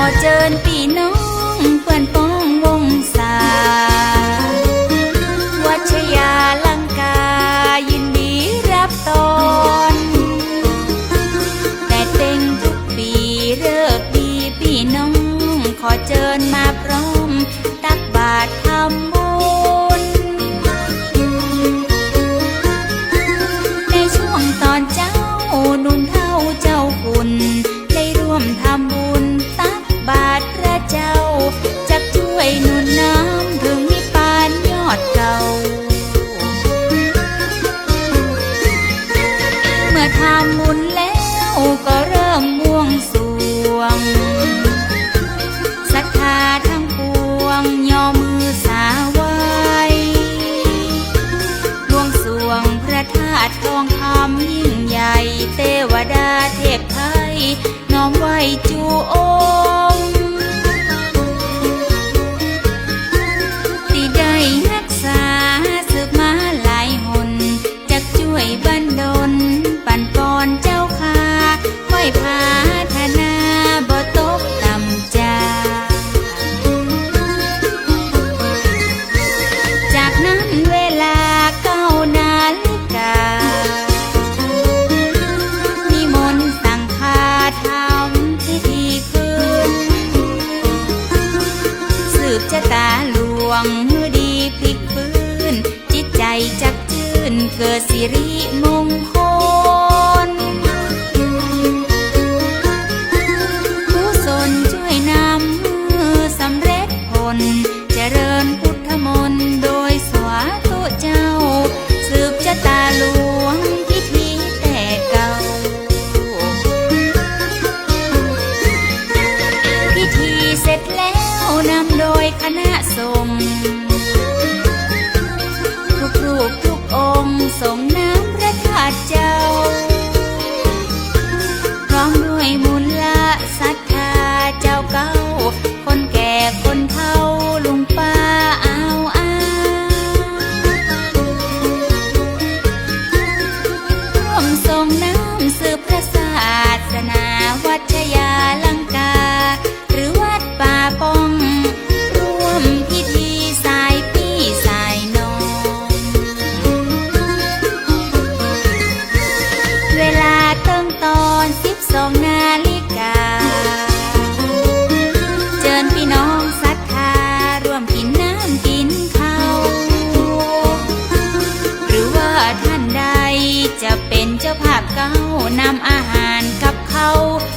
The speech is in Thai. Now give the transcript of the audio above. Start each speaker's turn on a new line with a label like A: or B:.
A: อเชิญพี่น้องเพื่อนพ้องวงศาวัชยาลังกายินดีรับตอนแต่เต็งทุกปีเลิกดีพี่น้องขอเชิญมาพร้อมตักบาตรทำบุญในช่วงตอนเจ้านุ่นเท่าเจ้าคุณได้ร่วมทำบุญตักบาตรพระเจ้าจักช่วยหนุนน้ำถึงนิพพานยอดเก่าเมื่อทำบุญแล้วก็เริ่มบวงสรวงศรัทธาทั้งปวงย่อมือสาไหว้บวงสรวงพระธาตุทองคำยิ่งใหญ่เทวดาเทพไทยน้อมไหว้จูองค์ที่ได้รักษาสืบมาหลายหนจักช่วยบันดลปั่นป่อนเจ้าค่าค่อยพาธนาบ่ตกต่ำจาจากนั้นเวลา9 นาฬิกานิมนต์สั่งคาทำพิธีขึ้นสืบชะตาหลวงมือดีพลิกฟื้นจิตใจจักชื่นเกิดสิริมงคลผู้สนช่วยนำมือสำเร็จผลเจริญพุทธมนต์โดยสวาธุเจ้าสืบชะตาหลวงพิธีแต่เก่าพิธีเสร็จแล้วนำโดยคณะสงฆ์ทุกรูปทุกองค์ส่งน้ำพระธาตุเจ้าพร้อมด้วยมูลละศรัทธาเจ้าเก่าคนแก่คนเฒ่าลุงป้าอ้าวอ้าร่วมส่งน้ำสืบพระศาสนาวัชยาลังกาหรือวัดป่าป้องร่วมพิธีสายพี่สายน้องเวลาตั้งตอน12 นาฬิกาเชิญพี่น้องศรัทธาร่วมกินน้ำกินข้าวหรือว่าท่านใดจะเป็นเจ้าภาพเก่านำอาหารกับเขาว